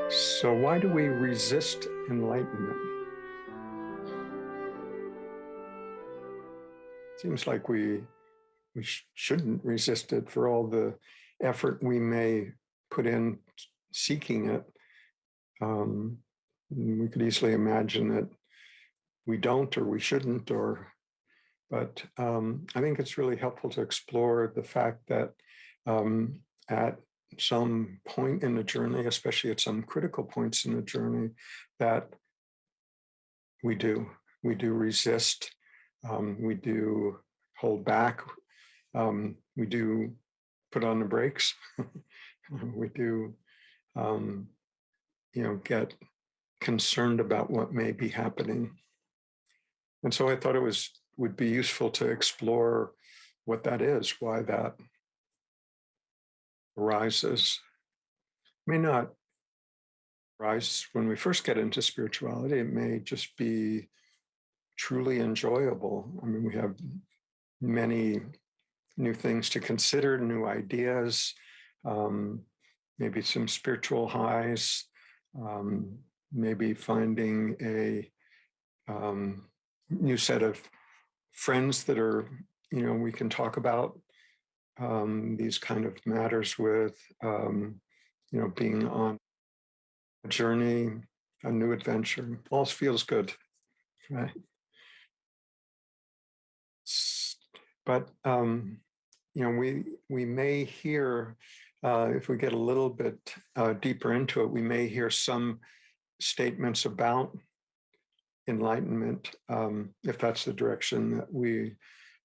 So why do we resist enlightenment? Seems like we shouldn't resist it for all the effort we may put in seeking it. We could easily imagine that we don't or we shouldn't, but I think it's really helpful to explore the fact that at some point in the journey, especially at some critical points in the journey, that we do resist, we do hold back, we do put on the brakes, we do, get concerned about what may be happening. And so I thought it would be useful to explore what that is, why that arises. It may not arise when we first get into spirituality. It may just be truly enjoyable. I mean, we have many new things to consider, new ideas, maybe some spiritual highs, maybe finding a new set of friends that are, we can talk about these kind of matters with, being on a journey, a new adventure. All feels good, right? But we may hear, if we get a little bit deeper into it, we may hear some statements about enlightenment, if that's the direction that we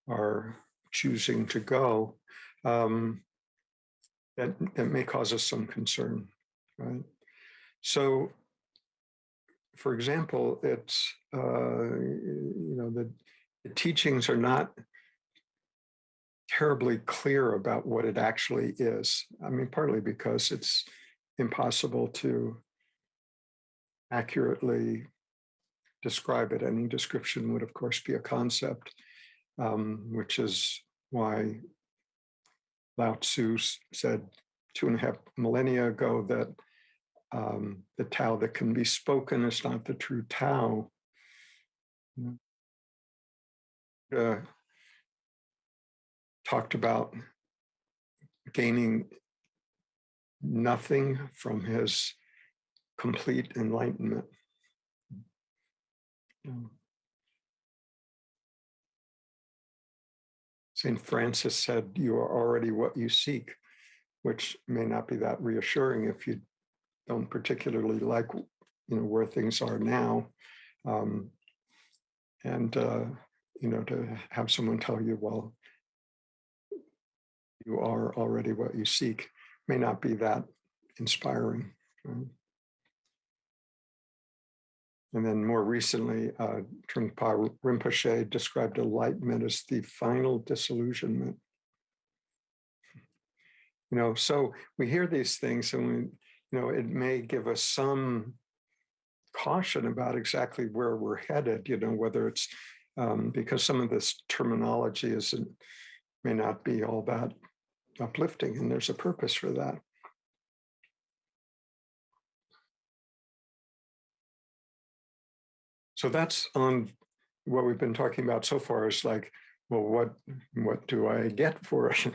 are choosing to go, that may cause us some concern, right? So, for example, it's the teachings are not terribly clear about what it actually is. I mean, partly because it's impossible to accurately describe it. Any description would, of course, be a concept, which is why Lao Tzu said 2.5 millennia ago that the Tao that can be spoken is not the true Tao. Talked about gaining nothing from his complete enlightenment. St. Francis said, "You are already what you seek," which may not be that reassuring if you don't particularly like, where things are now. To have someone tell you, well, you are already what you seek, may not be that inspiring. Right? And then more recently, Trungpa Rinpoche described enlightenment as the final disillusionment. So we hear these things and it may give us some caution about exactly where we're headed, whether it's because some of this terminology may not be all that uplifting, and there's a purpose for that. So that's on what we've been talking about so far is like, well, what do I get for it?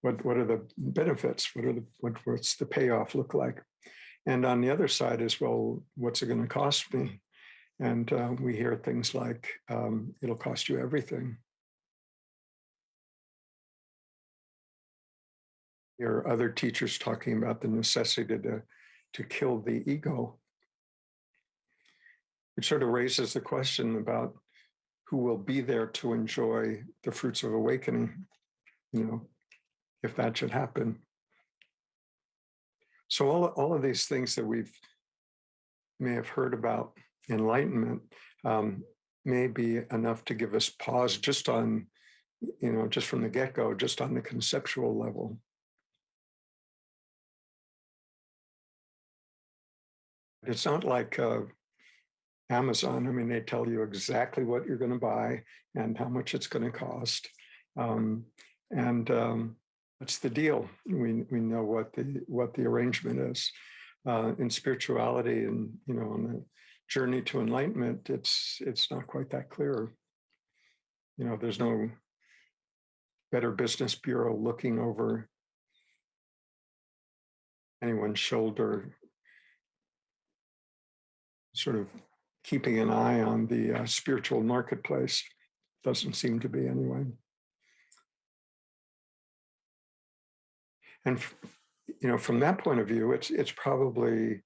What are the benefits? What's the payoff look like? And on the other side is, well, what's it going to cost me? And we hear things like, it'll cost you everything. There are other teachers talking about the necessity to kill the ego. It sort of raises the question about who will be there to enjoy the fruits of awakening, if that should happen. So all of these things that may have heard about enlightenment may be enough to give us pause just on, just from the get-go, just on the conceptual level. It's not like Amazon. I mean, they tell you exactly what you're going to buy and how much it's going to cost. That's the deal. We know what the arrangement is. In spirituality and on the journey to enlightenment, it's not quite that clear. There's no Better Business Bureau looking over anyone's shoulder, sort of keeping an eye on the spiritual marketplace. Doesn't seem to be anyway. And from that point of view, it's probably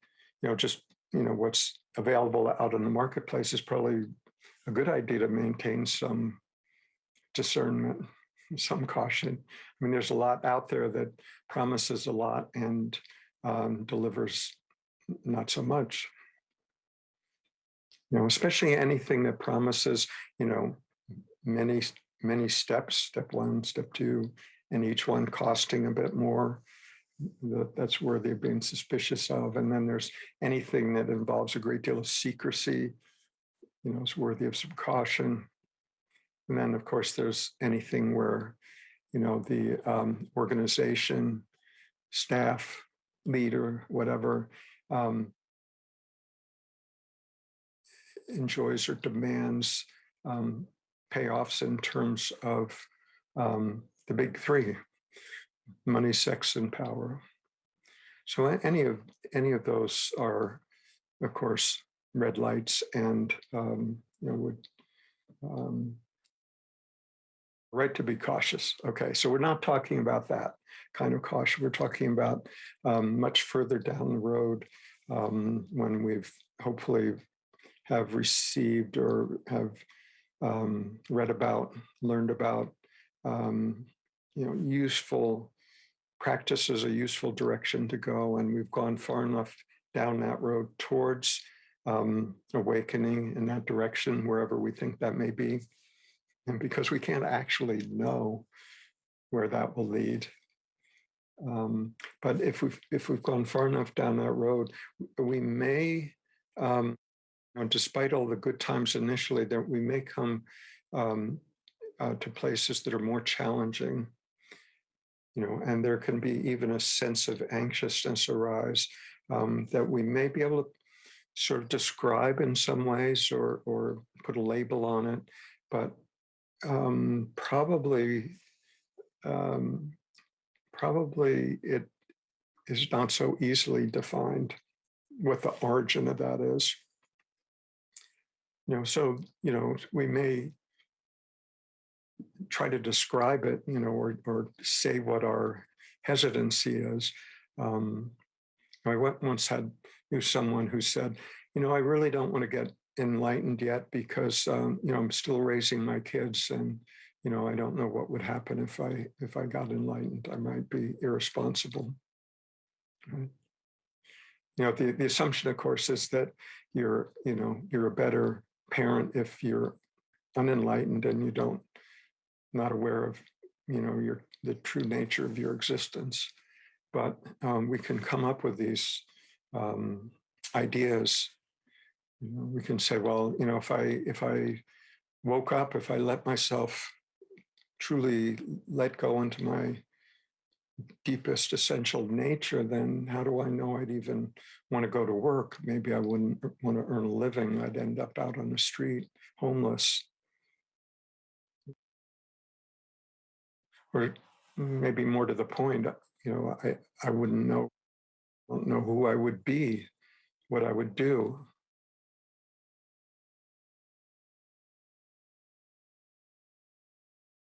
just what's available out in the marketplace is probably a good idea to maintain some discernment, some caution. I mean, there's a lot out there that promises a lot and delivers not so much. Especially anything that promises, many steps, step 1, step 2, and each one costing a bit more. That's worthy of being suspicious of. And then there's anything that involves a great deal of secrecy, is worthy of some caution. And then, of course, there's anything where, the organization, staff, leader, whatever, enjoys or demands payoffs in terms of the big 3: money, sex, and power. So any of those are, of course, red lights, and would right to be cautious. Okay, so we're not talking about that kind of caution. We're talking about much further down the road, when we've hopefully have received or have read about, learned about, useful practices, a useful direction to go, and we've gone far enough down that road towards awakening in that direction, wherever we think that may be. And because we can't actually know where that will lead. But if we've gone far enough down that road, we may, despite all the good times initially, that we may come to places that are more challenging, and there can be even a sense of anxiousness arise that we may be able to sort of describe in some ways or put a label on it, but probably it is not so easily defined what the origin of that is. So we may try to describe it, or say what our hesitancy is. I once knew someone who said, I really don't want to get enlightened yet because I'm still raising my kids, and I don't know what would happen if I got enlightened. I might be irresponsible. Right? The assumption, of course, is that you're a better parent if you're unenlightened and you not aware of the true nature of your existence. But we can come up with these ideas. We can say, well, if I woke up, if I let myself truly let go into my deepest essential nature, then how do I know I'd even want to go to work? Maybe I wouldn't want to earn a living. I'd end up out on the street, homeless. Or maybe more to the point, I wouldn't know, don't know who I would be, what I would do.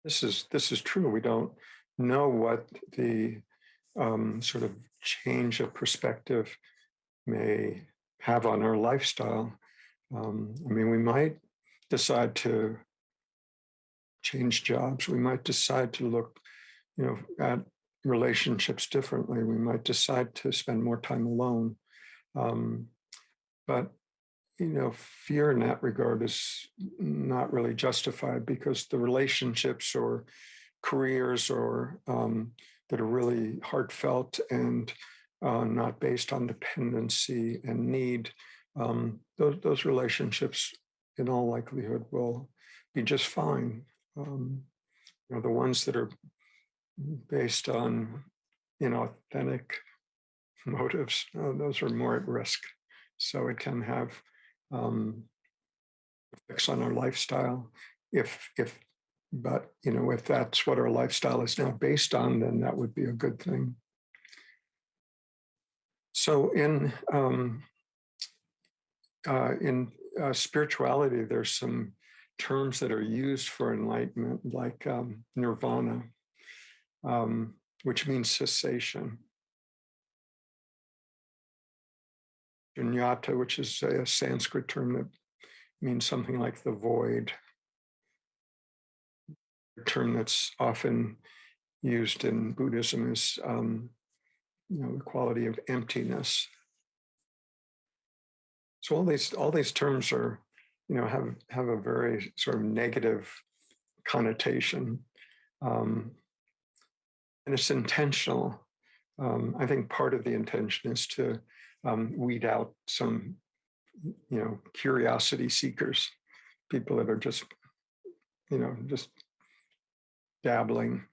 This is true. We don't know what the sort of change of perspective may have on our lifestyle. We might decide to change jobs. We might decide to look, at relationships differently. We might decide to spend more time alone. But fear in that regard is not really justified, because the relationships or careers or that are really heartfelt and not based on dependency and need, those relationships in all likelihood will be just fine. The ones that are based on inauthentic motives, those are more at risk. So it can have effects on our lifestyle. If but if that's what our lifestyle is now based on, then that would be a good thing. So in spirituality, there's some terms that are used for enlightenment, like nirvana, which means cessation. Shunyata, which is a Sanskrit term that means something like the void, a term that's often used in Buddhism is the quality of emptiness. So all these terms are, have a very sort of negative connotation, and it's intentional. I think part of the intention is to weed out some, curiosity seekers, people that are just dabbling.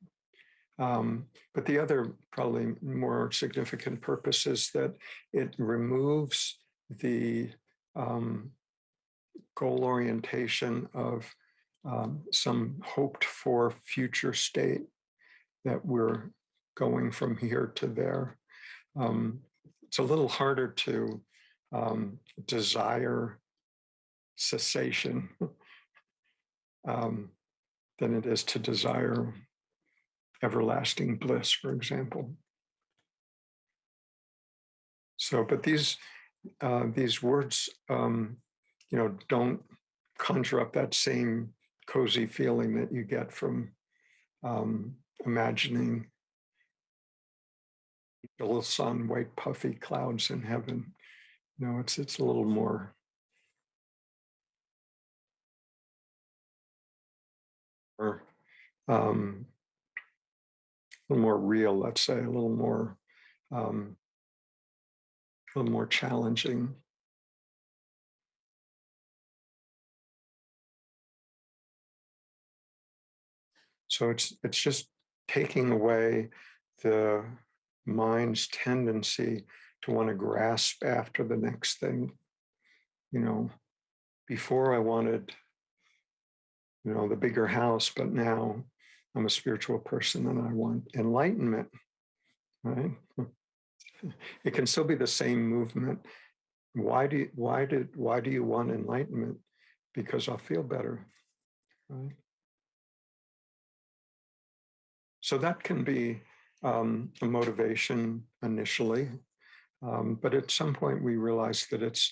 But the other probably more significant purpose is that it removes the goal orientation of some hoped for future state that we're going from here to there. It's a little harder to desire cessation than it is to desire everlasting bliss, for example. So, but these words, don't conjure up that same cozy feeling that you get from imagining the little sun, white puffy clouds in heaven. It's a little more a little more real, let's say, a little more challenging. So it's just taking away the mind's tendency to want to grasp after the next thing. Before I wanted, the bigger house, but now I'm a spiritual person and I want enlightenment, right? It can still be the same movement. Why do you want enlightenment? Because I'll feel better, right? So that can be a motivation initially, but at some point we realize that it's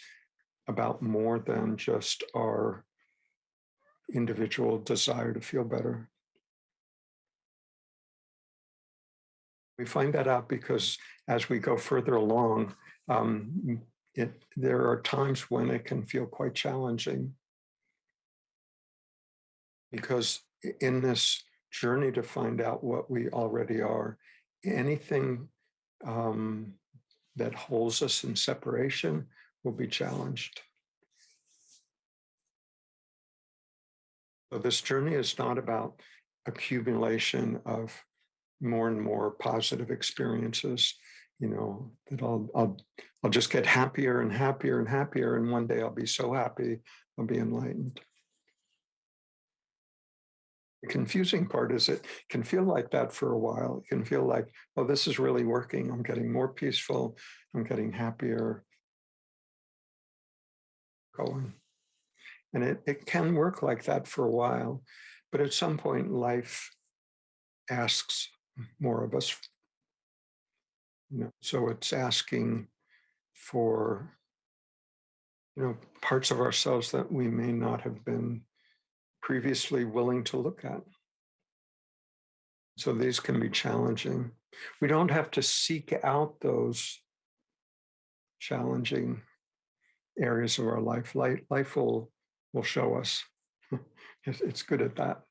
about more than just our individual desire to feel better. We find that out because as we go further along, there are times when it can feel quite challenging, because in this journey to find out what we already are, anything that holds us in separation will be challenged. So this journey is not about accumulation of more and more positive experiences, that I'll just get happier and happier and happier, and one day I'll be so happy I'll be enlightened. The confusing part is it can feel like that for a while. It can feel like, oh, this is really working. I'm getting more peaceful. I'm getting happier. Going. And it can work like that for a while. But at some point, life asks more of us. So it's asking for, parts of ourselves that we may not have been previously willing to look at. So these can be challenging. We don't have to seek out those challenging areas of our life. Life will show us. It's good at that,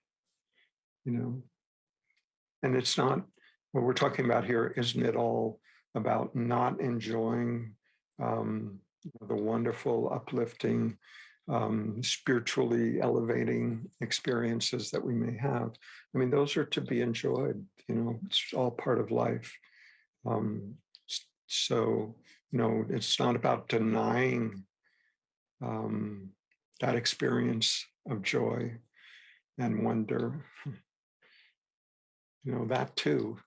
And it's not, what we're talking about here, isn't it all about not enjoying the wonderful, uplifting spiritually elevating experiences that we may have. I mean, those are to be enjoyed. It's all part of life. Um, so, it's not about denying um, that experience of joy and wonder. That too.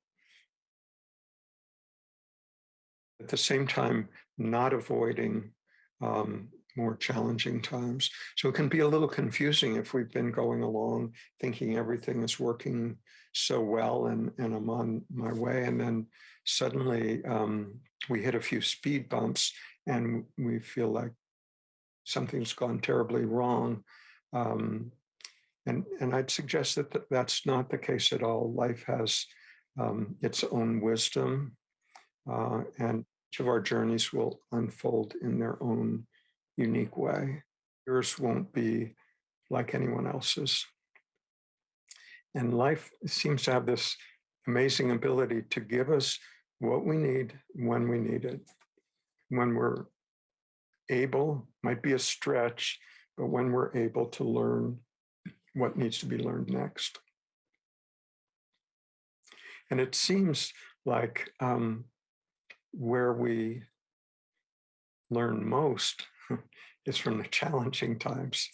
At the same time, not avoiding more challenging times. So it can be a little confusing if we've been going along thinking everything is working so well and I'm on my way. And then suddenly we hit a few speed bumps and we feel like something's gone terribly wrong. And I'd suggest that that's not the case at all. Life has its own wisdom, and each of our journeys will unfold in their own unique way. Yours won't be like anyone else's. And life seems to have this amazing ability to give us what we need when we need it. When we're able, might be a stretch, but when we're able to learn what needs to be learned next. And it seems like where we learn most is from the challenging times.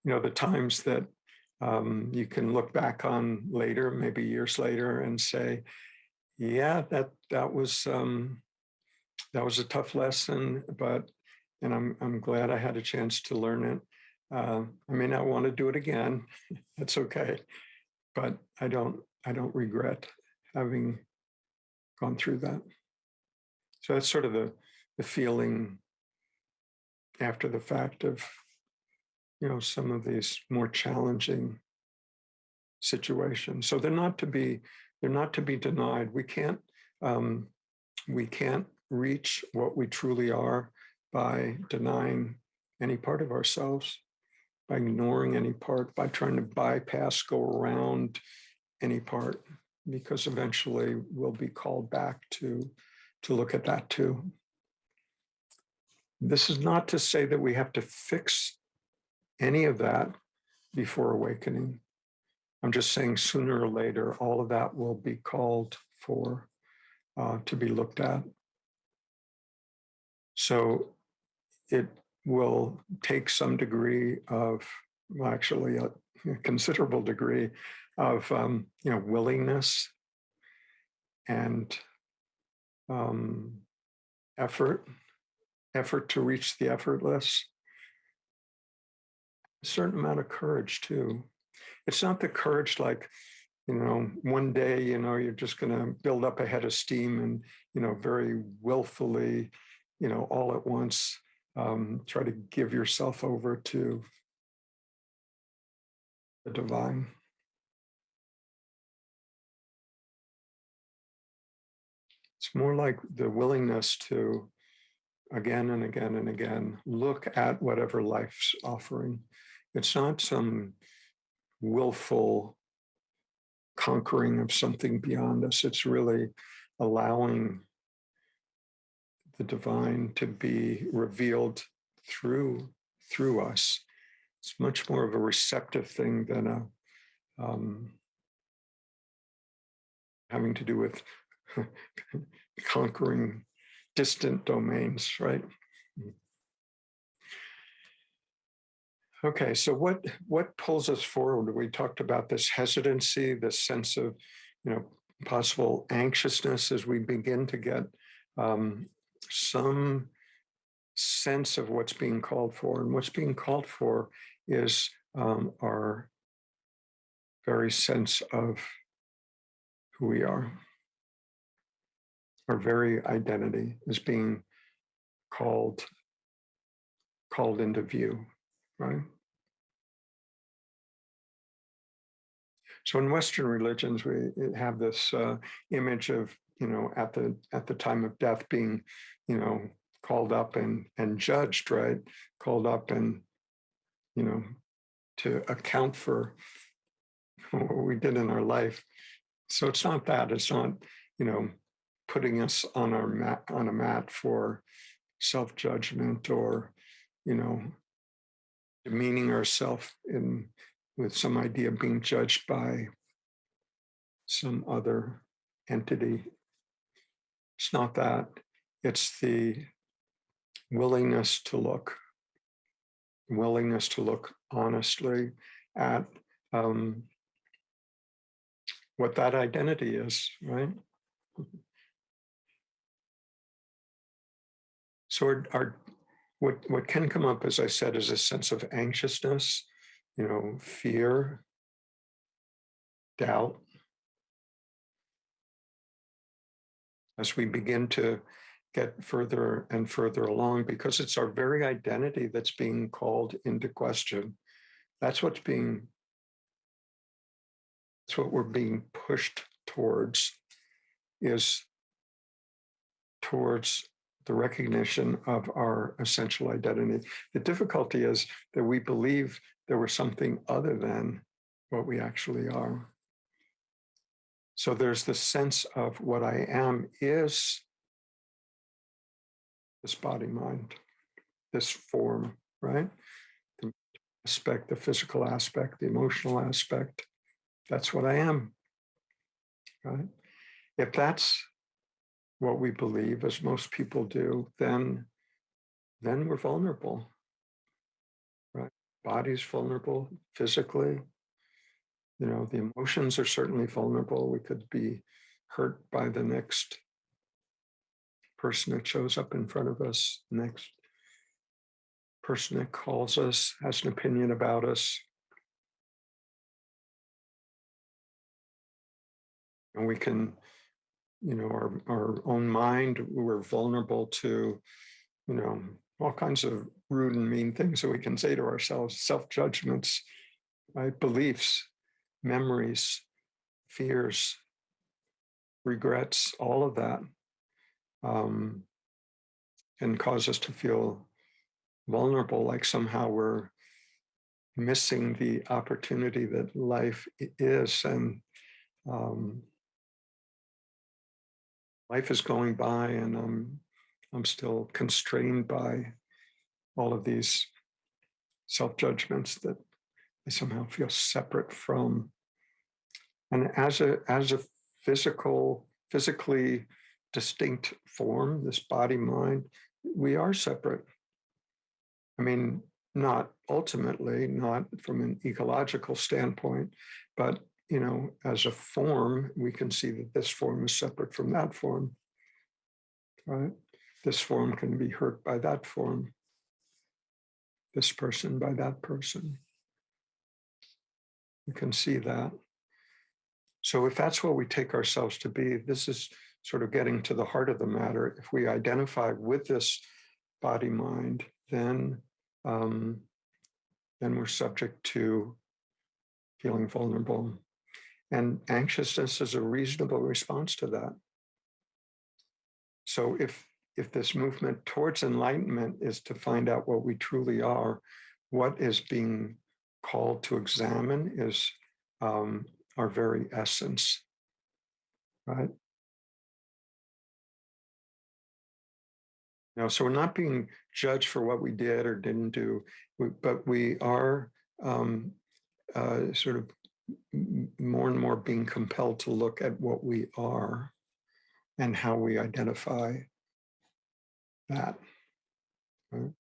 The times that you can look back on later, maybe years later, and say, "Yeah, that was a tough lesson, and I'm glad I had a chance to learn it. I may not want to do it again. That's okay, but I don't regret having gone through that." So that's sort of the feeling after the fact of some of these more challenging situations. So they're not to be denied. We can't reach what we truly are by denying any part of ourselves, by ignoring any part, by trying to bypass, go around any part, because eventually we'll be called back to look at that too. This is not to say that we have to fix any of that before awakening. I'm just saying sooner or later, all of that will be called for to be looked at. So it will take some degree of, well, actually a considerable degree of, willingness and effort to reach the effortless. A certain amount of courage too. It's not the courage like, one day, you're just going to build up a head of steam and, very willfully, all at once, try to give yourself over to the divine. It's more like the willingness to, again and again and again, look at whatever life's offering. It's not some willful conquering of something beyond us. It's really allowing the divine to be revealed through us. It's much more of a receptive thing than having to do with conquering distant domains, right? Okay, so what pulls us forward? We talked about this hesitancy, this sense of, possible anxiousness as we begin to get some sense of what's being called for. And what's being called for is our very sense of who we are. Our very identity is being called into view, right? So in Western religions, we have this image of, at the time of death being, called up and judged, right? Called up and, to account for what we did in our life. So it's not that. It's not, putting us on a mat for self-judgment or, demeaning ourselves in with some idea of being judged by some other entity. It's not that. It's the willingness to look honestly at what that identity is, right? So what can come up, as I said, is a sense of anxiousness, fear, doubt. As we begin to get further and further along, because it's our very identity that's being called into question. That's what we're being pushed towards, is towards the recognition of our essential identity. The difficulty is that we believe there was something other than what we actually are. So there's this sense of what I am is this body mind, this form, right? The aspect, the physical aspect, the emotional aspect. That's what I am, right? If that's what we believe, as most people do, then we're vulnerable, right? Body's vulnerable physically. The emotions are certainly vulnerable. We could be hurt by the next person that shows up in front of us, next person that calls us, has an opinion about us. And we can, our own mind, we're vulnerable to, all kinds of rude and mean things that we can say to ourselves, self-judgments, right? Beliefs, memories, fears, regrets, all of that can cause us to feel vulnerable, like somehow we're missing the opportunity that life is. And life is going by, and I'm still constrained by all of these self-judgments that I somehow feel separate from. And as a physically distinct form, this body mind, we are separate. I mean, not ultimately, not from an ecological standpoint, but as a form, we can see that this form is separate from that form, right? This form can be hurt by that form, this person by that person. You can see that. So if that's what we take ourselves to be, this is sort of getting to the heart of the matter. If we identify with this body mind, then we're subject to feeling vulnerable. And anxiousness is a reasonable response to that. So if this movement towards enlightenment is to find out what we truly are, what is being called to examine is our very essence, right? So we're not being judged for what we did or didn't do, but we are sort of more and more being compelled to look at what we are and how we identify that. Right?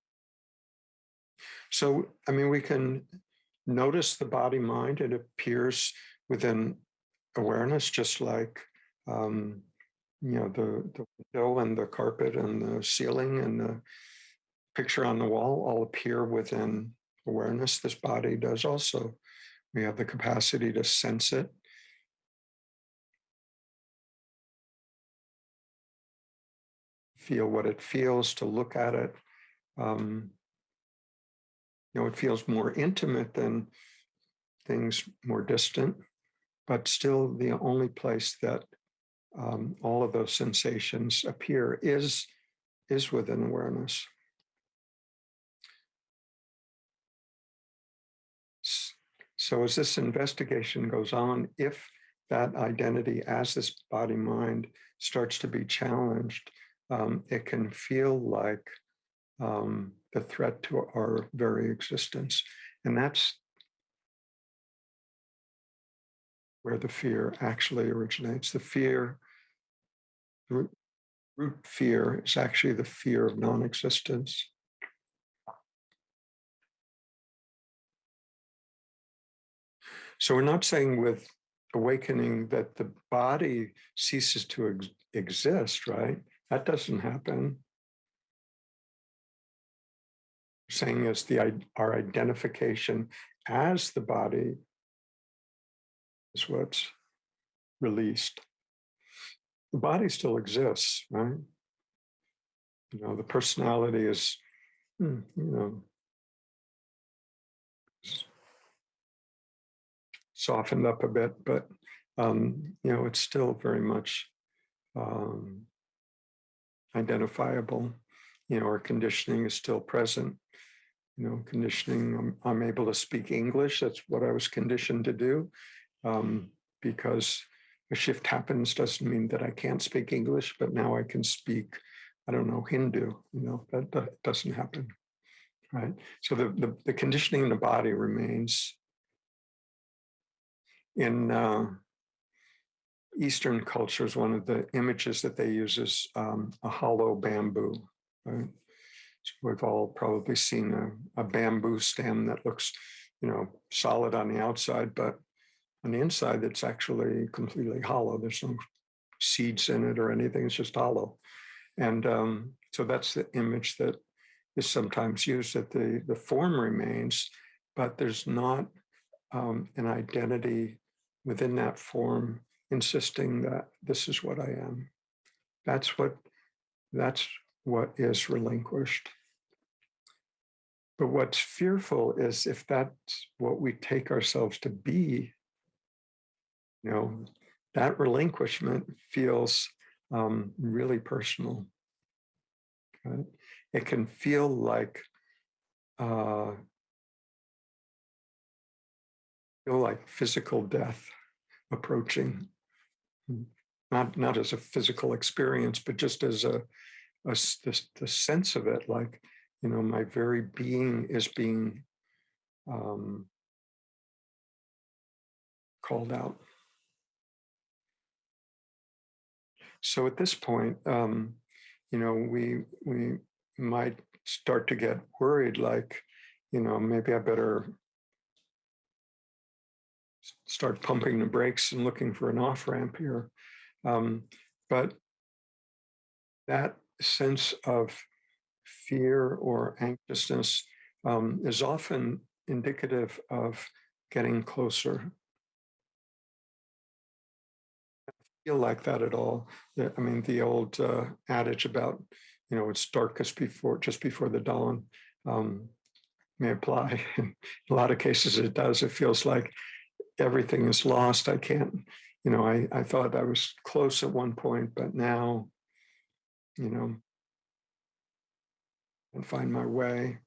So, I mean, we can notice the body mind. It appears within awareness, just like the window and the carpet and the ceiling and the picture on the wall all appear within awareness. This body does also. We have the capacity to sense it, feel what it feels, to look at it. It feels more intimate than things more distant, but still the only place that all of those sensations appear is within awareness. So as this investigation goes on, if that identity as this body mind starts to be challenged, it can feel like the threat to our very existence. And that's where the fear actually originates. The fear, root fear, is actually the fear of non-existence. So we're not saying with awakening that the body ceases to exist, right? That doesn't happen. We're saying is our identification as the body is what's released. The body still exists, right? The personality is, softened up a bit, but it's still very much identifiable. Our conditioning is still present. Conditioning, I'm able to speak English. That's what I was conditioned to do. Because a shift happens doesn't mean that I can't speak English, but now I can speak, I don't know, Hindu. That doesn't happen, right? So the conditioning in the body remains. In Eastern cultures, one of the images that they use is a hollow bamboo, right? So we've all probably seen a bamboo stem that looks, solid on the outside, but on the inside, it's actually completely hollow. There's no seeds in it or anything. It's just hollow. And so that's the image that is sometimes used, that the form remains, but there's not an identity within that form insisting that this is what I am. That's what is relinquished. But what's fearful is if that's what we take ourselves to be, that relinquishment feels really personal. Right? It can feel like physical death approaching, not as a physical experience, but just as the sense of it, like, my very being is being called out. So at this point, we might start to get worried, like, maybe I better start pumping the brakes and looking for an off-ramp here. But that sense of fear or anxiousness is often indicative of getting closer. Feel like that at all. I mean, the old adage about, it's darkest just before the dawn may apply. In a lot of cases, it does. It feels like everything is lost. I can't, I thought I was close at one point, but now, and find my way.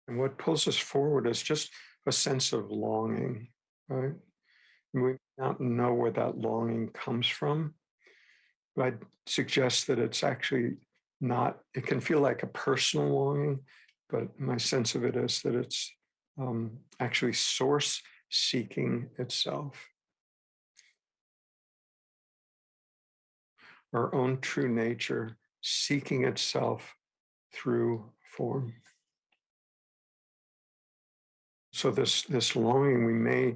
And what pulls us forward is just a sense of longing, right? And we not know where that longing comes from, but I'd suggest that it's actually not, it can feel like a personal longing, but my sense of it is that it's actually source seeking itself. Our own true nature seeking itself through form. So this longing, we may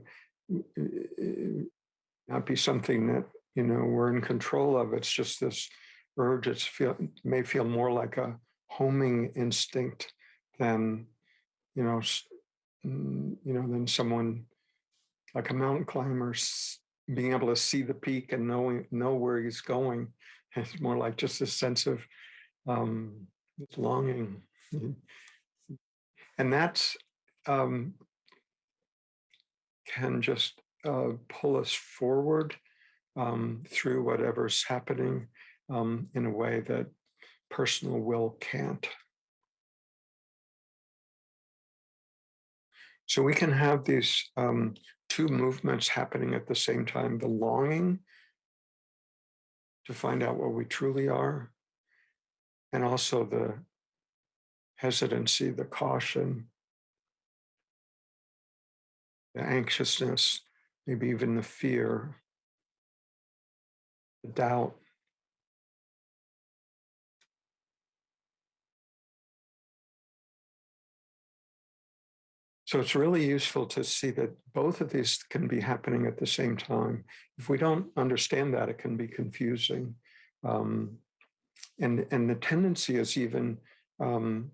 not be something that we're in control of. It's just this urge. It may feel more like a homing instinct than than someone like a mountain climber being able to see the peak and know where he's going. It's more like just a sense of longing, and that's can just pull us forward through whatever's happening in a way that personal will can't. So we can have these two movements happening at the same time: the longing to find out what we truly are, and also the hesitancy, the caution, the anxiousness, maybe even the fear, the doubt. So it's really useful to see that both of these can be happening at the same time. If we don't understand that, it can be confusing. Um, and the tendency is even um,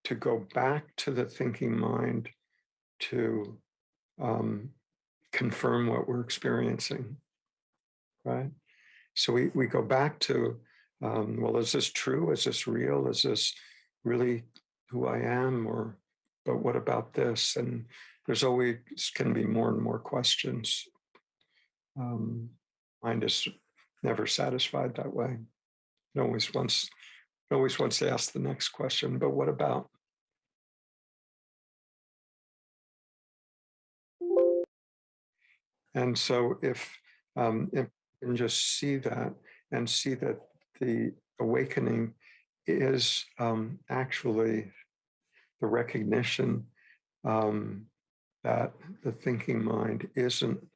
to go back to the thinking mind to um, confirm what we're experiencing, right? So we go back to, well, is this true? Is this real? Is this really who I am? Or, but what about this? And there's always can be more and more questions. Mind is never satisfied that way. It always wants to ask the next question, but what about? And so if you can just see that and see that the awakening is actually the recognition um, that the thinking mind isn't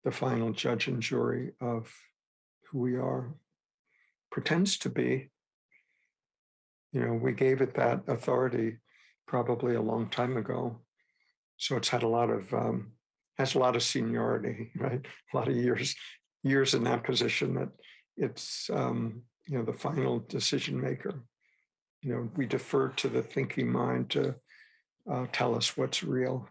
the final judge and jury of who we are, pretends to be. You know, we gave it that authority probably a long time ago. So it's had a lot of has a lot of seniority, right? A lot of years in that position that it's you know, the final decision maker. You know, we defer to the thinking mind to tell us what's real.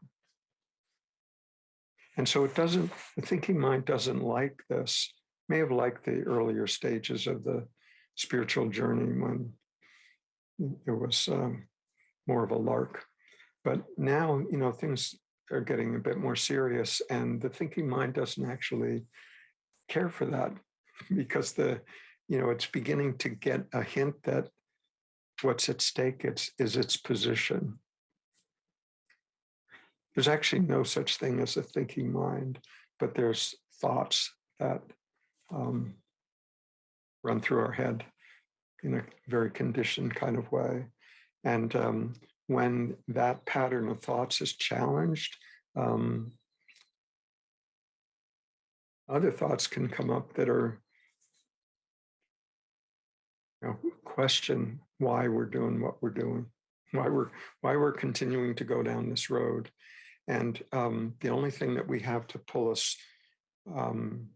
And so the thinking mind doesn't like this, may have liked the earlier stages of the spiritual journey when it was more of a lark. But now, you know, things are getting a bit more serious, and the thinking mind doesn't actually care for that because you know, it's beginning to get a hint that what's at stake is its position. There's actually no such thing as a thinking mind, but there's thoughts that um, run through our head in a very conditioned kind of way. And when that pattern of thoughts is challenged, um, other thoughts can come up that are, you know, question why we're doing what we're doing, why we're continuing to go down this road. And the only thing that we have to pull us um,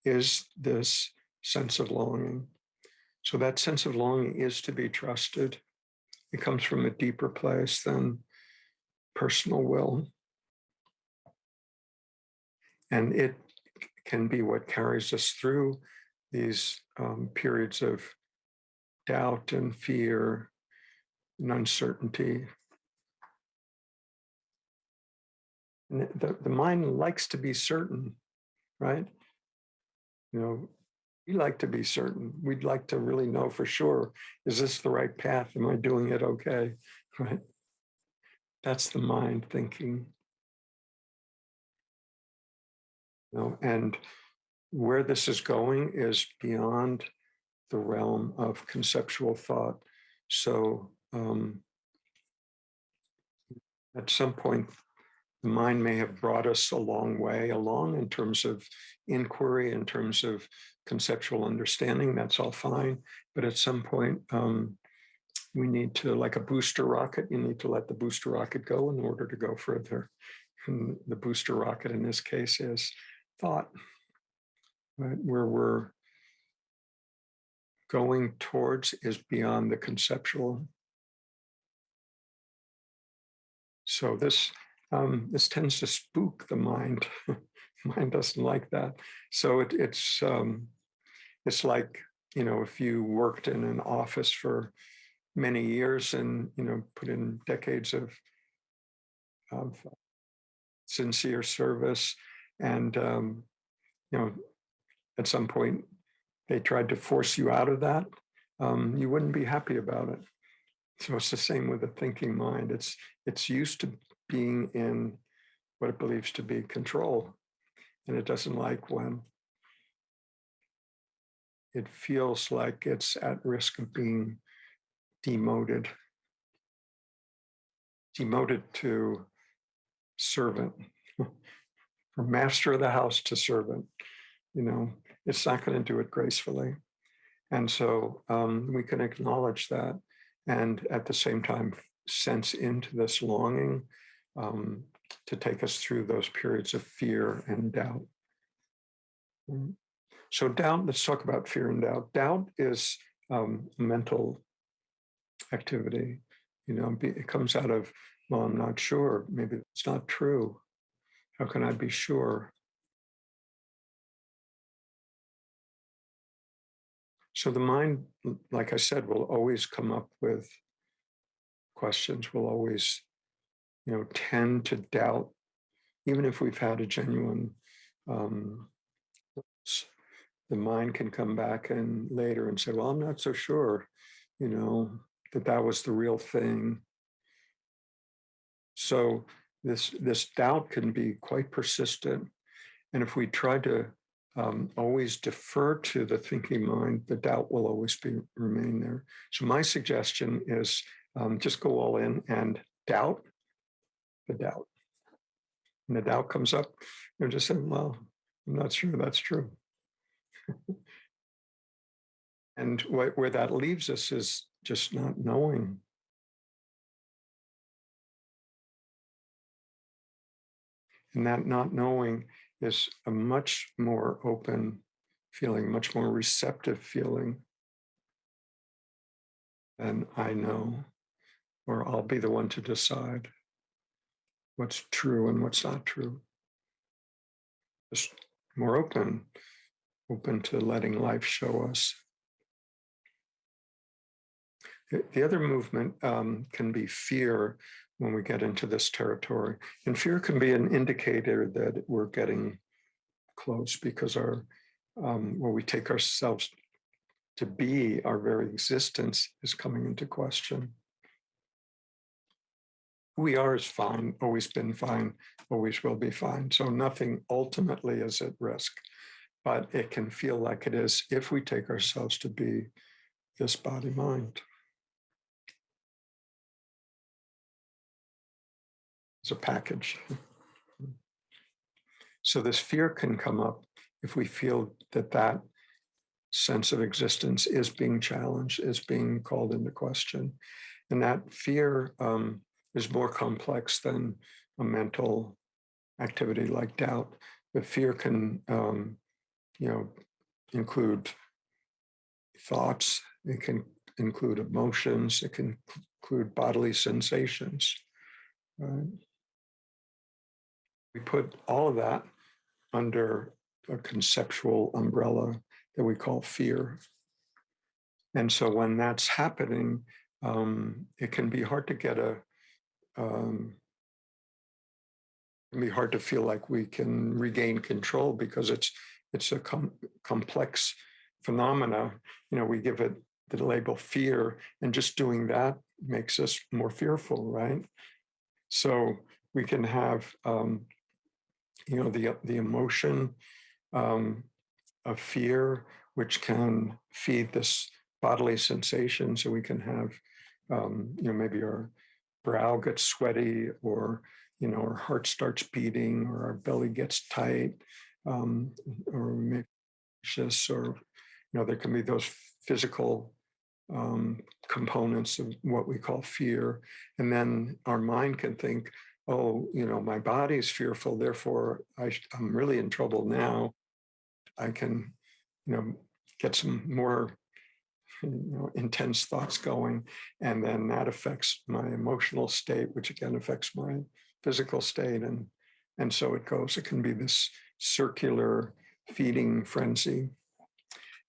is this sense of longing. So that sense of longing is to be trusted. It comes from a deeper place than personal will. And it can be what carries us through these periods of doubt and fear and uncertainty. And the mind likes to be certain, right? You know, we like to be certain. We'd like to really know for sure, is this the right path? Am I doing it okay? Right? That's the mind thinking. You know, and where this is going is beyond the realm of conceptual thought. So at some point, the mind may have brought us a long way along in terms of inquiry, in terms of conceptual understanding. That's all fine. But at some point, we need to, like a booster rocket, you need to let the booster rocket go in order to go further. And the booster rocket in this case is thought, right? Where we're going towards is beyond the conceptual. So this tends to spook the mind. Mind doesn't like that. So it's like, you know, if you worked in an office for many years and, you know, put in decades of sincere service, and you know, at some point they tried to force you out of that, you wouldn't be happy about it. So it's the same with the thinking mind. It's used to being in what it believes to be control, and it doesn't like when it feels like it's at risk of being demoted to servant, from master of the house to servant. It's not going to do it gracefully. And so we can acknowledge that and at the same time sense into this longing to take us through those periods of fear and doubt. So doubt, let's talk about fear and doubt. Doubt is mental activity. It comes out of, well, I'm not sure. Maybe it's not true. How can I be sure? So the mind, like I said, will always come up with questions, will always, tend to doubt, even if we've had a genuine, the mind can come back and later and say, well, I'm not so sure, that was the real thing. So this doubt can be quite persistent. And if we try to always defer to the thinking mind, the doubt will always remain there. So my suggestion is just go all in and doubt the doubt. And the doubt comes up, just say, well, I'm not sure that's true. And where that leaves us is just not knowing. And that not knowing is a much more open feeling, much more receptive feeling than I know, or I'll be the one to decide what's true and what's not true. Just more open to letting life show us. The other movement can be fear when we get into this territory. And fear can be an indicator that we're getting close because where we take ourselves to be, our very existence is coming into question. Who we are is fine, always been fine, always will be fine. So nothing ultimately is at risk, but it can feel like it is if we take ourselves to be this body-mind. It's a package. So this fear can come up if we feel that sense of existence is being challenged, is being called into question. And that fear is more complex than a mental activity like doubt. But fear can, include thoughts, it can include emotions, it can include bodily sensations. We put all of that under a conceptual umbrella that we call fear. And so when that's happening, it can be hard to get it can be hard to feel like we can regain control because it's a complex phenomena. We give it the label fear, and just doing that makes us more fearful, right? So we can have the emotion of fear, which can feed this bodily sensation. So we can have, maybe our brow gets sweaty, or our heart starts beating, or our belly gets tight, or maybe anxious, or there can be those physical components of what we call fear. And then our mind can think, oh, my body is fearful, therefore I'm really in trouble now. I can, get some more, intense thoughts going, and then that affects my emotional state, which again affects my physical state, and so it goes. It can be this circular feeding frenzy.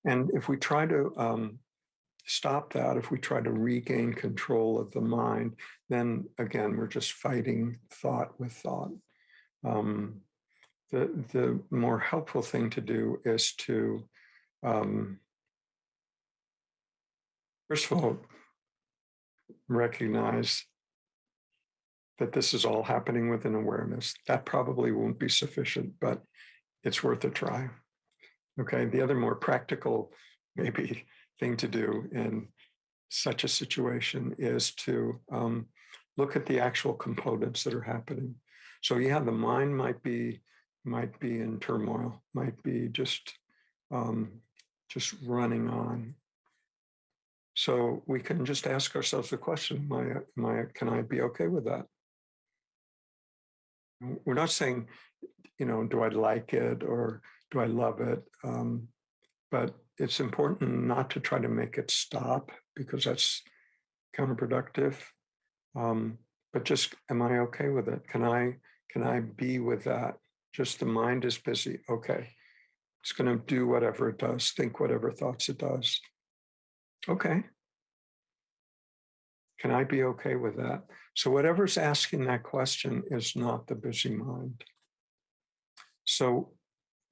And if we try to stop that, if we try to regain control of the mind, then again, we're just fighting thought with thought. The more helpful thing to do is to, first of all, recognize that this is all happening with an awareness. That probably won't be sufficient, but it's worth a try. Okay, the other more practical maybe thing to do in such a situation is to look at the actual components that are happening. So yeah, the mind might be in turmoil, might be just running on. So we can just ask ourselves the question: can I be okay with that? We're not saying, do I like it or do I love it? But it's important not to try to make it stop, because that's counterproductive. But just, am I okay with it? Can I be with that? Just the mind is busy. Okay, it's going to do whatever it does, think whatever thoughts it does. Okay. Can I be okay with that? So whatever's asking that question is not the busy mind. So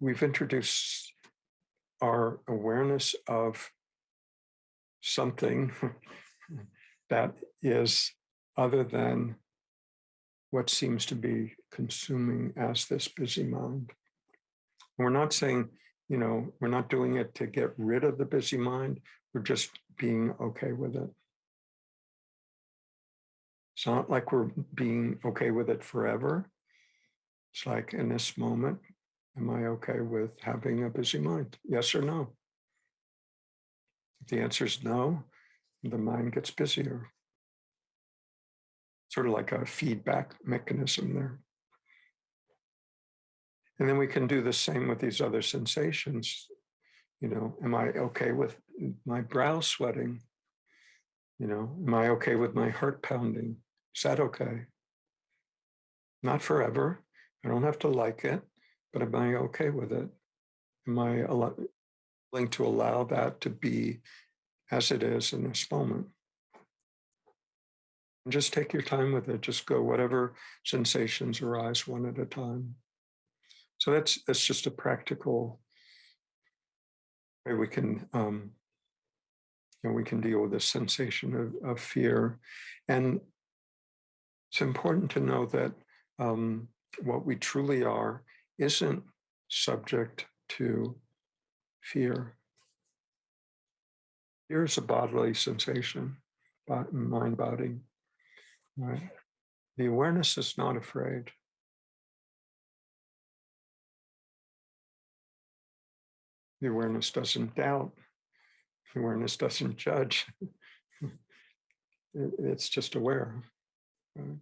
we've introduced our awareness of something that is other than what seems to be consuming as this busy mind. We're not saying, we're not doing it to get rid of the busy mind. We're just being okay with it. It's not like we're being okay with it forever. It's like, in this moment, am I okay with having a busy mind? Yes or no? If the answer is no, the mind gets busier. Sort of like a feedback mechanism there. And then we can do the same with these other sensations. Am I okay with my brow sweating? Am I okay with my heart pounding? Is that okay? Not forever. I don't have to like it, but am I okay with it? Am I willing to allow that to be as it is in this moment? And just take your time with it. Just go whatever sensations arise one at a time. So that's just a practical way we can we can deal with this sensation of fear. And it's important to know that what we truly are isn't subject to fear. Fear is a bodily sensation, mind body. Right? The awareness is not afraid. The awareness doesn't doubt. The awareness doesn't judge. It's just aware. Right?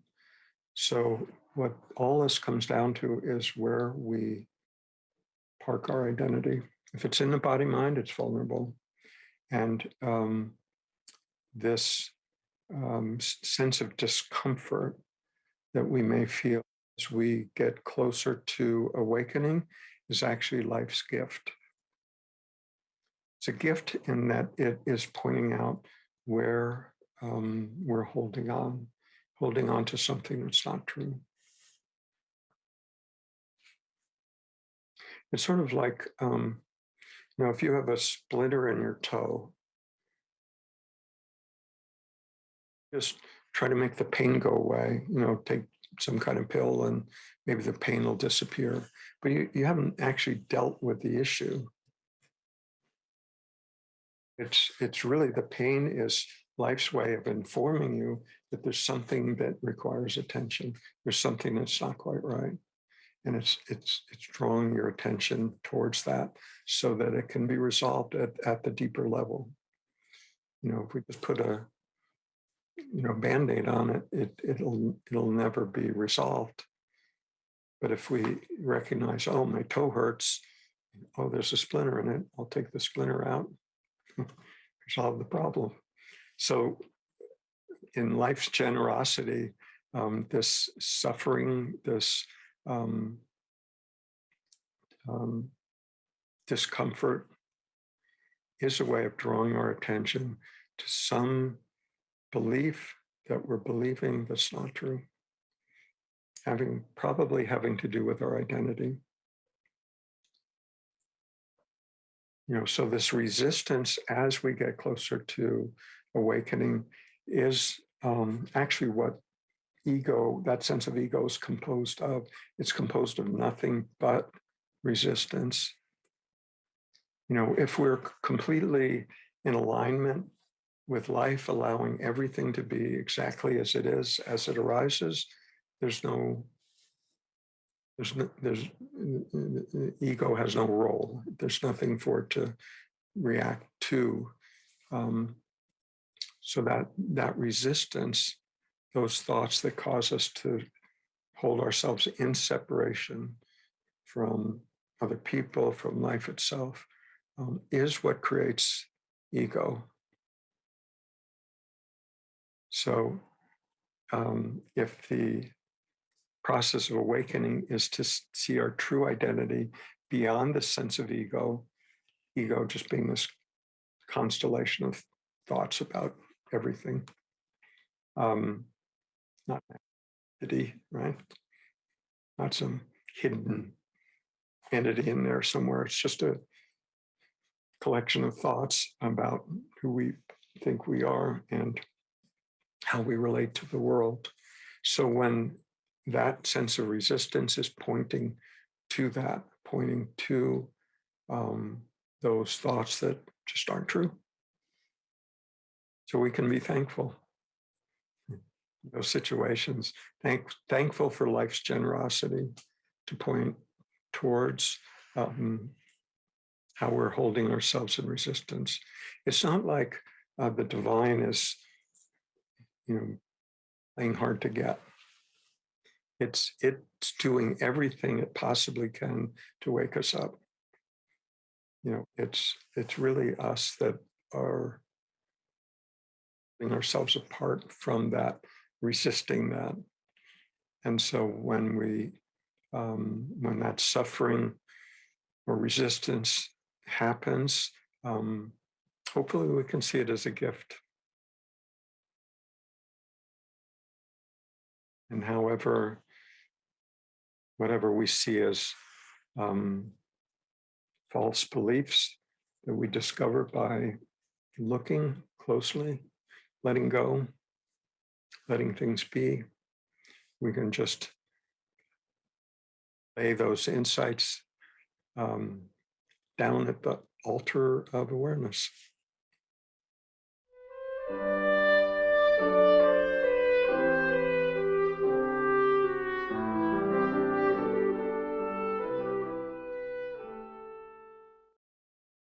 So what all this comes down to is where we park our identity. If it's in the body mind, it's vulnerable. And this sense of discomfort that we may feel as we get closer to awakening is actually life's gift. It's a gift in that it is pointing out where we're holding on to something that's not true. It's sort of like, if you have a splinter in your toe, just try to make the pain go away, take some kind of pill and maybe the pain will disappear. But you haven't actually dealt with the issue. It's really, the pain is life's way of informing you that there's something that requires attention. There's something that's not quite right. And it's drawing your attention towards that so that it can be resolved at the deeper level. If we just put a Band-Aid on it'll never be resolved. But if we recognize, oh, my toe hurts, oh, there's a splinter in it, I'll take the splinter out, resolve the problem. So in life's generosity, this suffering, this discomfort is a way of drawing our attention to some belief that we're believing that's not true, probably having to do with our identity. So this resistance as we get closer to awakening is actually what that sense of ego is composed of. It's composed of nothing but resistance. if we're completely in alignment with life, allowing everything to be exactly as it is, as it arises, there's ego has no role. There's nothing for it to react to. So that resistance, those thoughts that cause us to hold ourselves in separation from other people, from life itself, is what creates ego. So if the process of awakening is to see our true identity beyond the sense of ego just being this constellation of thoughts about everything, not entity, right? Not some hidden entity in there somewhere. It's just a collection of thoughts about who we think we are and how we relate to the world. So when that sense of resistance is pointing to that, pointing to those thoughts that just aren't true. So we can be thankful in those situations, thankful for life's generosity to point towards how we're holding ourselves in resistance. It's not like the divine is, playing hard to get. It's doing everything it possibly can to wake us up. It's really us that are putting ourselves apart from that, resisting that. And so when that suffering or resistance happens, hopefully we can see it as a gift. And whatever we see as false beliefs that we discover by looking closely, letting go, letting things be, we can just lay those insights down at the altar of awareness.